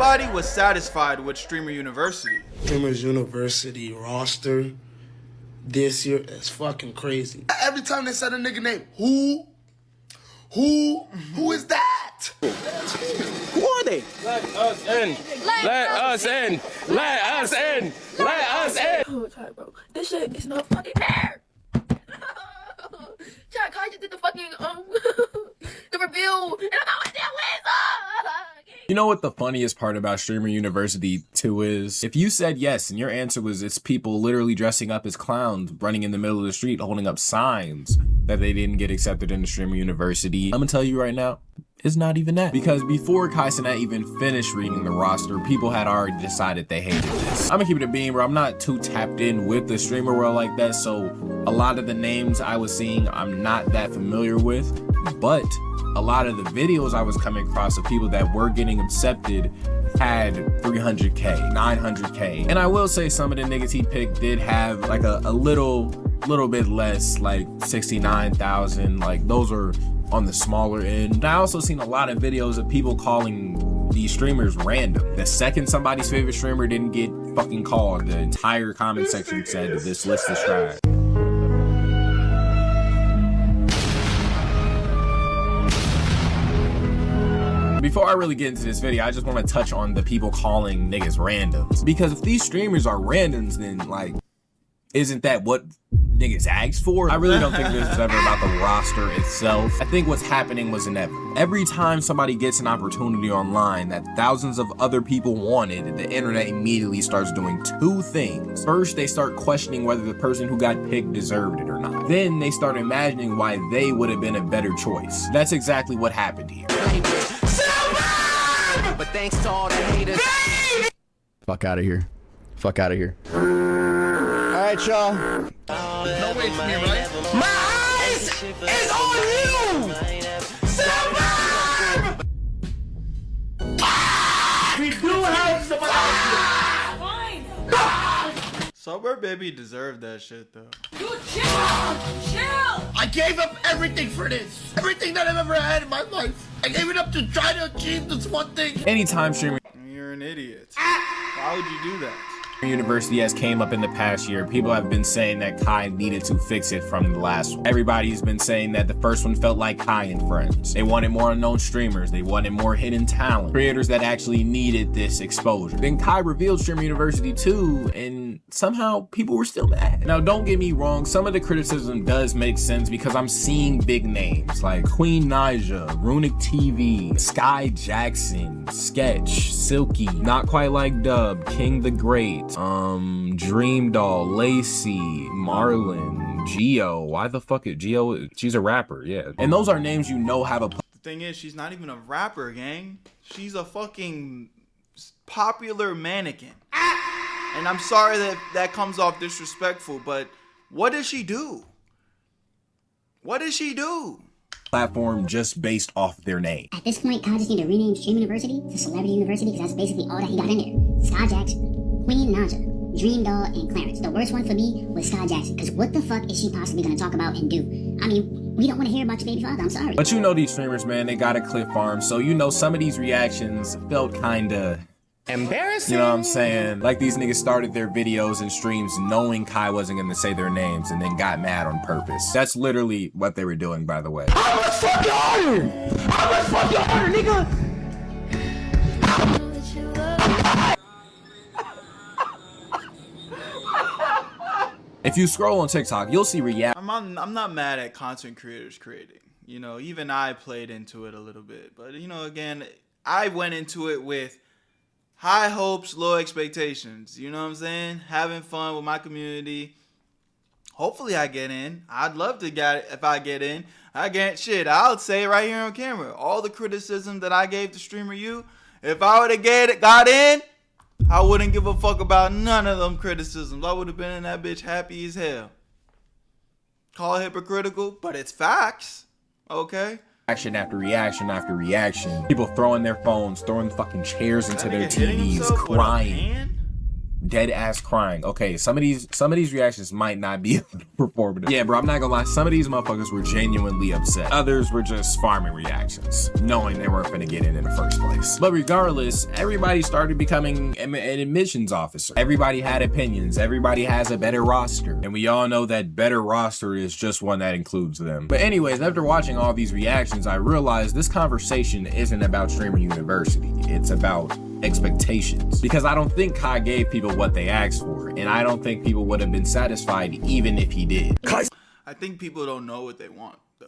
nobody was satisfied with Streamer University. Streamers University roster this year is fucking crazy. Every time they said a nigga name, who is that? Who are they? Let us in. Let us in. Let us in. Let us in. Oh, sorry, bro. This shit is not fucking fair. Chad, Kai just did the fucking the reveal, and I'm out with that wizard. You know what the funniest part about Streamer University 2 is? If you said yes and your answer was it's people literally dressing up as clowns, running in the middle of the street, holding up signs that they didn't get accepted into Streamer University, I'm gonna tell you right now, it's not even that. Because before Kai Cenat even finished reading the roster, people had already decided they hated this. I'm gonna keep it a beam, bro. I'm not too tapped in with the streamer world like that, so a lot of the names I was seeing, I'm not that familiar with, but a lot of the videos I was coming across of people that were getting accepted had 300K, 900K. And I will say some of the niggas he picked did have like a little bit less, like 69,000, like those are on the smaller end. And I also seen a lot of videos of people calling these streamers random. The second somebody's favorite streamer didn't get fucking called, the entire comment section said this list is trash. Before I really get into this video, I just want to touch on the people calling niggas randoms. Because if these streamers are randoms, then like, isn't that what niggas asked for? I really don't think this is ever about the roster itself. I think what's happening was inevitable. Every time somebody gets an opportunity online that thousands of other people wanted, the internet immediately starts doing two things. First, they start questioning whether the person who got picked deserved it or not. Then they start imagining why they would have been a better choice. That's exactly what happened here. But thanks to all the haters. Fuck out of here. Fuck out of here. Alright, y'all. No way it's me, right? My eyes is on you! Silver! We do have Suburb Baby deserved that shit though. You chill, chill. I gave up everything for this. Everything that I've ever had in my life. I gave it up to try to achieve this one thing. Anytime Streamer You're an idiot. Why would you do that? University has came up in the past year, people have been saying that Kai needed to fix it from the last one. Everybody's been saying that the first one felt like Kai and Friends. They wanted more unknown streamers. They wanted more hidden talent. Creators that actually needed this exposure. Then Kai revealed Streamer University 2 and somehow people were still mad. Now don't get me wrong, some of the criticism does make sense because I'm seeing big names like Queen Naija, Runic TV, Sky Jackson, Sketch, Silky, Not Quite Like Dub, King the Great, Dream Doll, Lacey, Marlon, Geo. Why the fuck is Geo? She's a rapper, yeah. And those are names you know have a. The thing is, she's not even a rapper, gang. She's a fucking popular mannequin. And I'm sorry that that comes off disrespectful, but what does she do? What does she do? Platform just based off their name. At this point, Kai just need to rename Stream University to Celebrity University because that's basically all that he got in there. Sky Jackson, Queen Naija, Dream Doll, and Clarence. The worst one for me was Sky Jackson, because what the fuck is she possibly gonna talk about and do? I mean, we don't want to hear about your baby father, I'm sorry. But you know these streamers, man, they got a clip farm, so you know some of these reactions felt kinda Embarrassing. you know what I'm saying? Like these niggas started their videos and streams knowing Kai wasn't gonna say their names and then got mad on purpose. That's literally what they were doing, by the way. How much fuck your order? How much fuck your order, nigga? If you scroll on TikTok, you'll see I'm not mad at content creators creating. You know, even I played into it a little bit. But, you know, again, I went into it with high hopes, low expectations. You know what I'm saying? Having fun with my community. Hopefully I get in. I'd love to get, if I get in. I get shit. I'll say it right here on camera. All the criticism that I gave to Streamer U, if I would have got in, I wouldn't give a fuck about none of them criticisms. I would have been in that bitch happy as hell. Call it hypocritical, but it's facts. Okay? reaction after reaction after reaction. People throwing their phones, throwing fucking chairs into their TVs, crying. dead ass crying. Okay, some of these reactions might not be performative. Yeah, bro, I'm not gonna lie. Some of these motherfuckers were genuinely upset. Others were just farming reactions, knowing they weren't gonna get in the first place. But regardless, everybody started becoming an admissions officer. Everybody had opinions. Everybody has a better roster. And we all know that better roster is just one that includes them. But anyways, after watching all these reactions, I realized this conversation isn't about Streamer University. It's about expectations. Because I don't think Kai gave people what they asked for. And I don't think people would have been satisfied even if he did. I think people don't know what they want, though.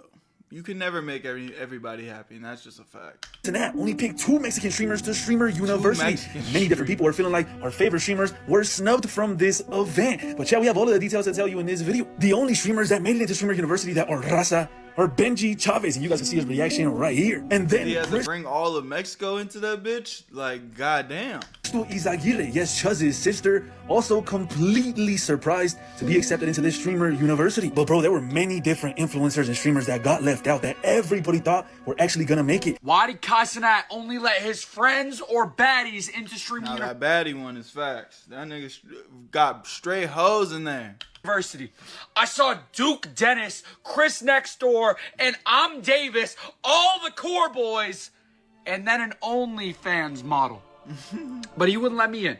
You can never make everybody happy, and that's just a fact. And that only picked 2 Mexican streamers to Streamer University. Many different people are feeling like our favorite streamers were snubbed from this event. But yeah, we have all of the details to tell you in this video. The only streamers that made it into Streamer University that are Raza are Benji Chavez, and you guys can see his reaction right here. And then he has to bring all of Mexico into that bitch? Like, goddamn. Izaguirre, yes, Chuz's sister, also completely surprised to be accepted into this Streamer University. But bro, there were many different influencers and streamers that got left out that everybody thought were actually gonna make it. Why did Kaisenat only let his friends or baddies into Streamer University? That baddie one is facts. That nigga got straight hoes in there. University. I saw Duke Dennis, Chris Nextdoor, and I'm Davis, all the core boys, and then an OnlyFans model. But he wouldn't let me in.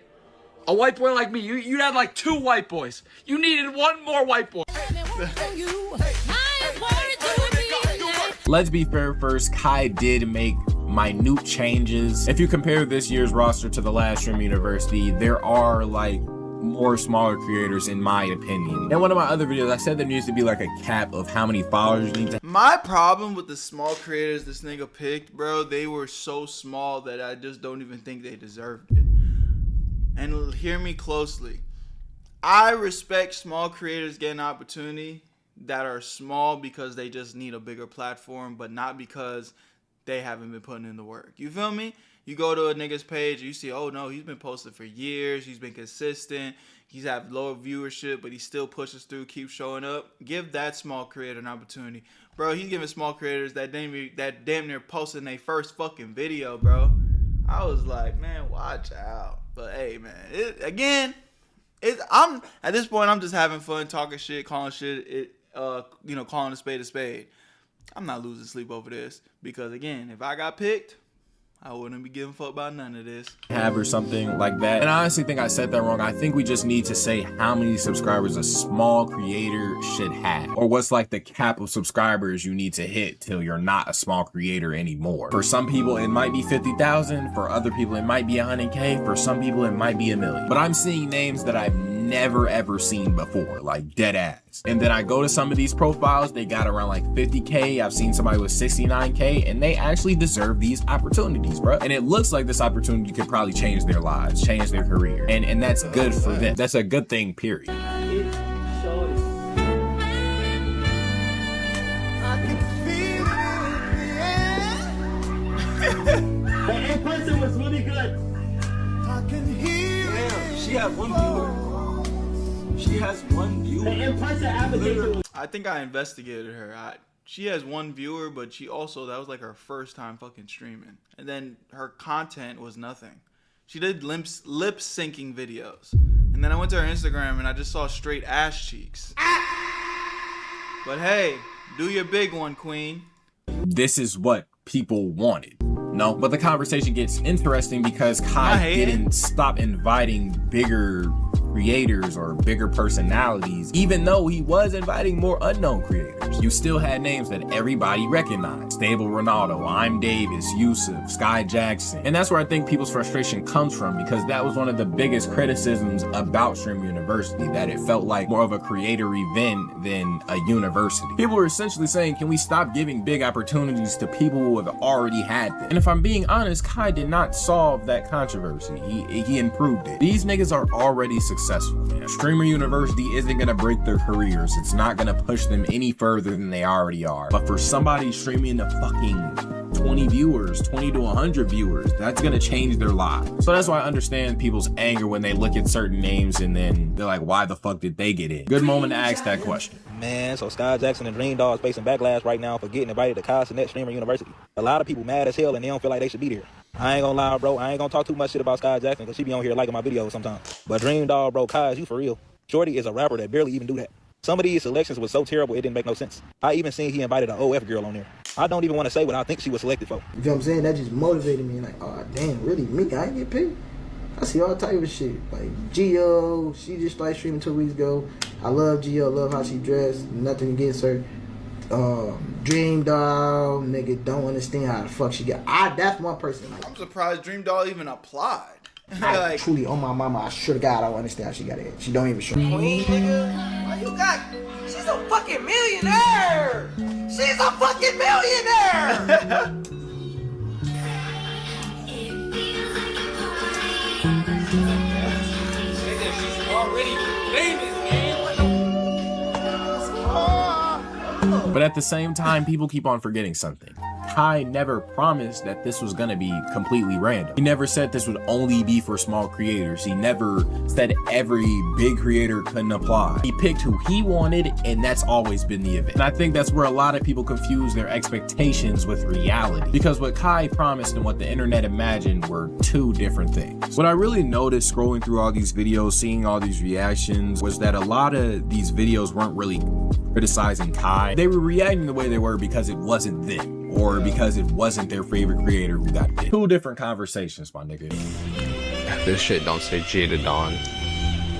A white boy like me, you'd have like 2 white boys. You needed 1 more white boy. Let's be fair first, Kai did make minute changes. If you compare this year's roster to the last Stream University, there are like more smaller creators in my opinion. In one of my other videos, I said there needs to be like a cap of how many followers you need to. My problem with the small creators this nigga picked, bro, they were so small that I just don't even think they deserved it. And hear me closely. I respect small creators getting opportunity that are small because they just need a bigger platform, but not because they haven't been putting in the work. You feel me? You go to a nigga's page, you see, oh no, he's been posting for years, he's been consistent, he's had lower viewership, but he still pushes through, keeps showing up. Give that small creator an opportunity. Bro, he's giving small creators that damn near posting their first fucking video, bro. I was like, man, watch out. But hey, man, I'm at this point, I'm just having fun, talking shit, calling shit, calling a spade. I'm not losing sleep over this because again, if I got picked, I wouldn't be giving a fuck about none of this. Have or something like that. And I honestly think I said that wrong. I think we just need to say how many subscribers a small creator should have. Or what's like the cap of subscribers you need to hit till you're not a small creator anymore. For some people, it might be 50,000. For other people, it might be 100K. For some people, it might be 1 million. But I'm seeing names that I've never ever seen before, like dead ass. And then I go to some of these profiles, they got around like 50K. I've seen somebody with 69K, and they actually deserve these opportunities, bro. And it looks like this opportunity could probably change their lives, change their career. And that's good for them. That's a good thing, period. The in-person was really good. Damn, she had 1 viewer. She has 1 viewer. The in-person application. I think I investigated her. She has 1 viewer, but she also, that was like her first time fucking streaming. And then her content was nothing. She did lip syncing videos. And then I went to her Instagram and I just saw straight ass cheeks. But hey, do your big one, queen. This is what people wanted. No, but the conversation gets interesting because Kai didn't stop inviting bigger creators or bigger personalities, even though he was inviting more unknown creators. You still had names that everybody recognized. Stable Ronaldo, I'm Davis, Yusuf, Sky Jackson. And that's where I think people's frustration comes from, because that was one of the biggest criticisms about Stream University, that it felt like more of a creator event than a university. People were essentially saying, can we stop giving big opportunities to people who have already had them? And if I'm being honest, Kai did not solve that controversy. He improved it. These niggas are already successful. Streamer University isn't gonna break their careers. It's not gonna push them any further than they already are. But for somebody streaming to fucking 20 viewers, 20 to 100 viewers. That's gonna change their lives. So that's why I understand people's anger when they look at certain names and then they're like, why the fuck did they get in? Good moment to ask that question. Man, so Sky Jackson and Dream Doll is facing backlash right now for getting invited to Kai's Net Streamer University. A lot of people mad as hell and they don't feel like they should be there. I ain't gonna lie, bro. I ain't gonna talk too much shit about Sky Jackson because she be on here liking my videos sometimes. But Dream Doll, bro, Kai, is you for real? Shorty is a rapper that barely even do that. Some of these selections was so terrible it didn't make no sense. I even seen he invited an OF girl on there. I don't even want to say what I think she was selected for. You know what I'm saying? That just motivated me. Like, oh damn, really? Me? I ain't get paid. I see all type of shit. Like Gio, she just started streaming 2 weeks ago. I love Gio, love how she dressed. Nothing against her. Dream Doll, nigga, don't understand how the fuck she got. That's one person. Like, I'm surprised Dream Doll even applied. I truly, on my mama, I swear to God, I don't understand how she got in. She don't even show. Queen, nigga. Oh, you got. She's a fucking millionaire. She's a fucking millionaire. She's already famous, man. But at the same time, people keep on forgetting something. Kai never promised that this was gonna be completely random. He never said this would only be for small creators. He never said every big creator couldn't apply. He picked who he wanted, and that's always been the event. And I think that's where a lot of people confuse their expectations with reality. Because what Kai promised and what the internet imagined were two different things. What I really noticed scrolling through all these videos, seeing all these reactions, was that a lot of these videos weren't really criticizing Kai. They were reacting the way they were because it wasn't them. Or because it wasn't their favorite creator who got picked. Two different conversations, my nigga. If this shit don't say Jada Dawn,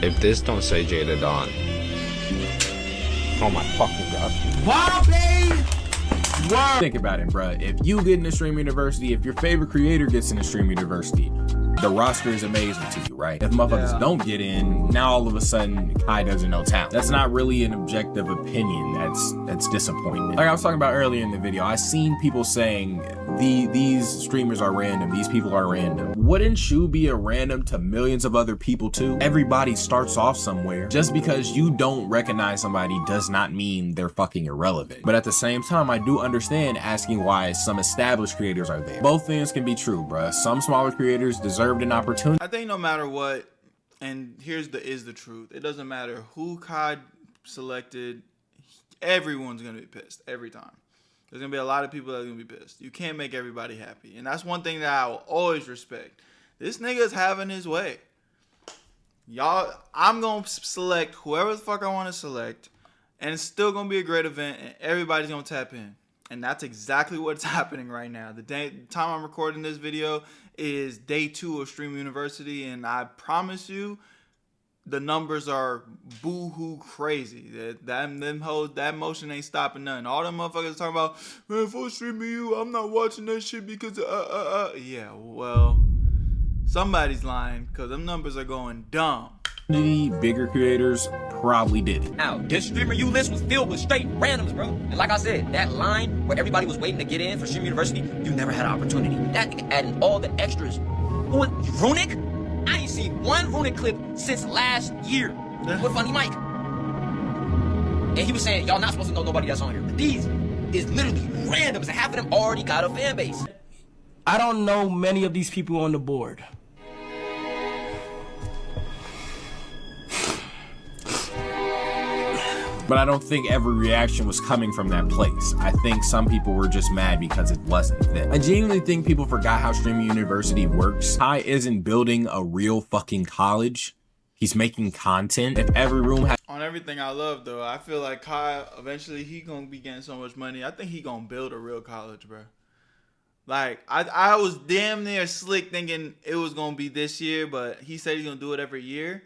if this don't say Jada Dawn, oh my fucking god. Think about it, bruh. If you get into Stream University, if your favorite creator gets into Stream University, the roster is amazing to you, right? If motherfuckers don't get in, now all of a sudden Kai doesn't know talent. That's not really an objective opinion. That's disappointment. Like I was talking about earlier in the video, I seen people saying these streamers are random, these people are random. Wouldn't you be a random to millions of other people too? Everybody starts off somewhere. Just because you don't recognize somebody does not mean they're fucking irrelevant. But at the same time, I do understand asking why some established creators are there. Both things can be true, bruh. Some smaller creators deserved an opportunity. I think no matter what, and here's the truth, it doesn't matter who Kai selected, everyone's gonna be pissed every time. There's gonna be a lot of people that are gonna be pissed. You can't make everybody happy, and that's one thing that I will always respect. This nigga's having his way. Y'all, I'm gonna select whoever the fuck I want to select, and it's still gonna be a great event, and everybody's gonna tap in. And that's exactly what's happening right now. The time I'm recording this video is day 2 of Stream University, and I promise you, the numbers are boo-hoo crazy. That motion ain't stopping nothing. All them motherfuckers talking about, man, full streaming you, I'm not watching that shit because yeah, well, somebody's lying because them numbers are going dumb. The bigger creators probably did it. Now, this Streamer U list was filled with straight randoms, bro. And like I said, that line where everybody was waiting to get in for Stream University, you never had an opportunity. That nigga adding all the extras. Who was Runic? I ain't seen one Runic clip since last year with Funny Mike. And he was saying, y'all not supposed to know nobody that's on here. But these is literally randoms, and half of them already got a fan base. I don't know many of these people on the board. But I don't think every reaction was coming from that place. I think some people were just mad because it wasn't them. I genuinely think people forgot how Stream University works. Kai isn't building a real fucking college. He's making content. If every room has... On everything I love, though, I feel like Kai, eventually, he gonna be getting so much money. I think he gonna build a real college, bro. Like, I was damn near slick thinking it was gonna be this year, but he said he's gonna do it every year.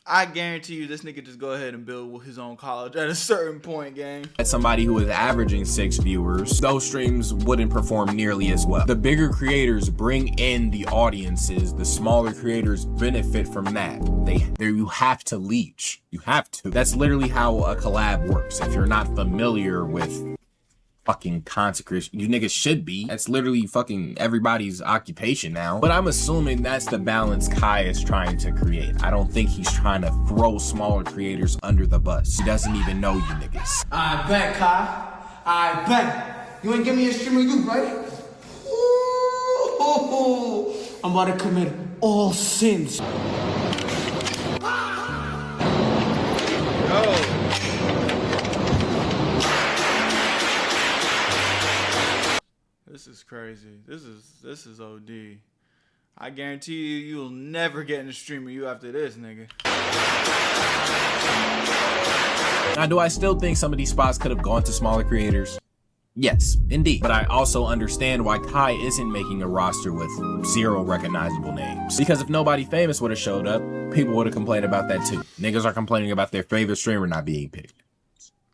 I guarantee you this nigga just go ahead and build his own college at a certain point, gang. As somebody who is averaging 6 viewers, those streams wouldn't perform nearly as well. The bigger creators bring in the audiences. The smaller creators benefit from that. You have to leech. You have to. That's literally how a collab works. If you're not familiar with fucking consecration, you niggas should be. That's literally fucking everybody's occupation now. But I'm assuming that's the balance Kai is trying to create. I don't think he's trying to throw smaller creators under the bus. He doesn't even know you niggas. I bet, Kai. I bet. You ain't give me a Streamer U, right? I'm about to commit all sins. This is crazy. This is OD. I guarantee you'll never get in the streamer you after this, nigga. Now, do I still think some of these spots could have gone to smaller creators? Yes, indeed. But I also understand why Kai isn't making a roster with 0 recognizable names. Because if nobody famous would have showed up, people would have complained about that too. Niggas are complaining about their favorite streamer not being picked.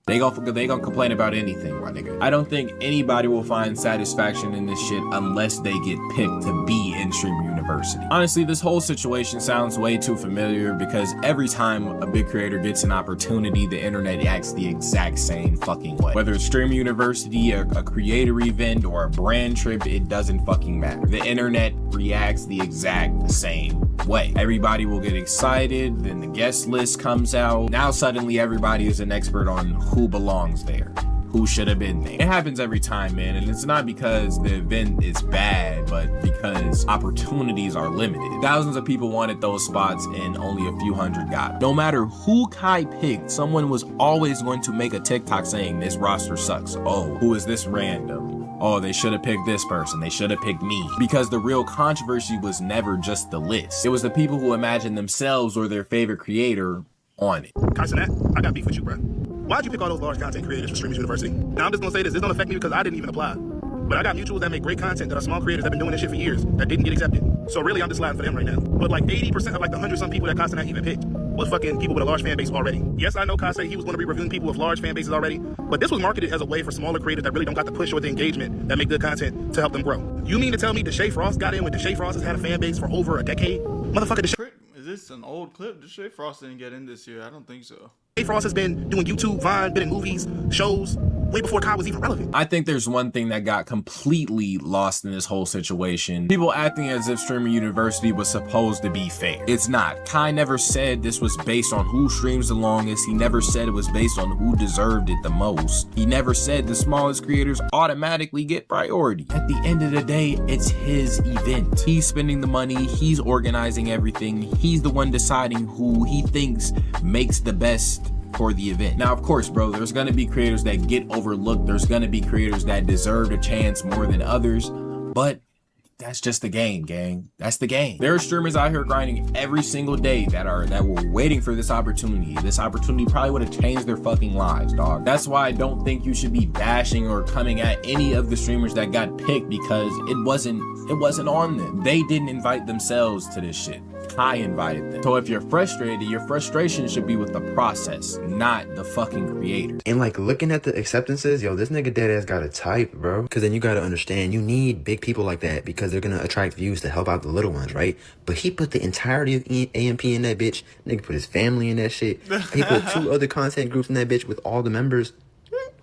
They gonna complain about anything, my nigga. I don't think anybody will find satisfaction in this shit unless they get picked to be in Streamer University. Honestly, this whole situation sounds way too familiar because every time a big creator gets an opportunity, the internet acts the exact same fucking way. Whether it's Streamer University, a creator event, or a brand trip, it doesn't fucking matter. The internet reacts the exact same way. Everybody will get excited, then the guest list comes out. Now suddenly everybody is an expert on who belongs there, who should have been there. It happens every time, man, and it's not because the event is bad, but because opportunities are limited. Thousands of people wanted those spots and only a few hundred got them. No matter who Kai picked, someone was always going to make a TikTok saying this roster sucks. Oh, who is this random? Oh, they should have picked this person. They should have picked me. Because the real controversy was never just the list. It was the people who imagined themselves or their favorite creator on it. Kaisenat, I got beef with you, bro. Why'd you pick all those large content creators for Streamers University? Now, I'm just gonna say this don't affect me because I didn't even apply. But I got mutuals that make great content that are small creators that have been doing this shit for years that didn't get accepted. So really, I'm just sliding for them right now. But like 80% of like the 100-some people that Kaisenat even picked was fucking people with a large fan base already. Yes, I know Kai said he was gonna be reviewing people with large fan bases already, but this was marketed as a way for smaller creators that really don't got the push or the engagement that make good content to help them grow. You mean to tell me Deshae Frost got in when Deshae Frost has had a fan base for over a decade? Motherfucker, Deshae... Is this an old clip? Deshae Frost didn't get in this year. I don't think so. Frost has been doing YouTube, Vine, been in movies, shows, way before Kai was even relevant. I think there's one thing that got completely lost in this whole situation. People acting as if Streamer University was supposed to be fair. It's not. Kai never said this was based on who streams the longest. He never said it was based on who deserved it the most. He never said the smallest creators automatically get priority. At the end of the day, it's his event. He's spending the money. He's organizing everything. He's the one deciding who he thinks makes the best for the event. Now, of course, bro, there's gonna be creators that get overlooked. There's gonna be creators that deserve a chance more than others, but that's just the game, gang. That's the game. There are streamers out here grinding every single day that were waiting for this opportunity. This opportunity probably would have changed their fucking lives, dog. That's why I don't think you should be bashing or coming at any of the streamers that got picked because it wasn't on them. They didn't invite themselves to this shit. Kai invited them. So if you're frustrated, your frustration should be with the process, not the fucking creator. And like looking at the acceptances, yo, this nigga dead ass got a type, bro. Because then you gotta understand, you need big people like that because they're gonna attract views to help out the little ones, right? But he put the entirety of AMP in that bitch. Nigga put his family in that shit. He put 2 other content groups in that bitch with all the members.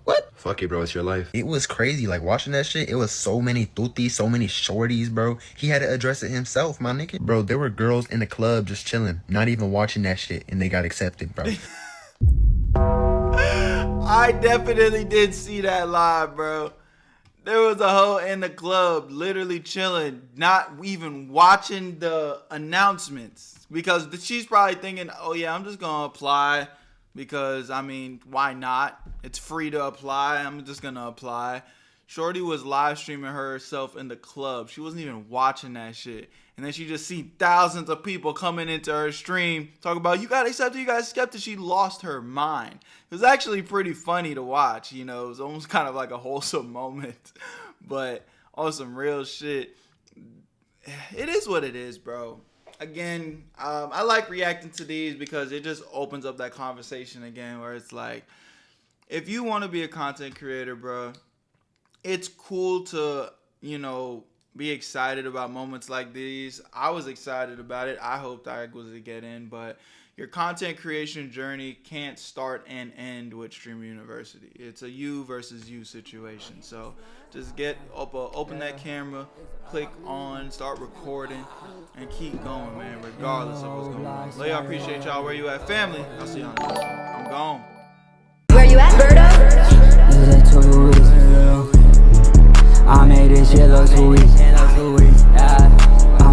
What? Fuck it, bro. It's your life. It was crazy. Like, watching that shit, it was so many tutis, so many shorties, bro. He had to address it himself, my nigga. Bro, there were girls in the club just chilling, not even watching that shit, and they got accepted, bro. I definitely did see that live, bro. There was a hoe in the club literally chilling, not even watching the announcements. Because she's probably thinking, oh yeah, I'm just going to apply. Because, I mean, why not? It's free to apply. I'm just going to apply. Shorty was live streaming herself in the club. She wasn't even watching that shit. And then she just see thousands of people coming into her stream talking about, you got accepted, you got accepted. She lost her mind. It was actually pretty funny to watch. You know, it was almost kind of like a wholesome moment. But on some real shit, it is what it is, bro. Again, I like reacting to these because it just opens up that conversation again where it's like, if you want to be a content creator, bro, it's cool to, you know, be excited about moments like these. I was excited about it. I hoped I was to get in, but your content creation journey can't start and end with Streamer University. It's a you versus you situation. So just open that camera, click on, start recording, and keep going, man, regardless of what's going on. Love y'all, appreciate y'all. Where you at, family? I'll see y'all in the next one. I'm gone.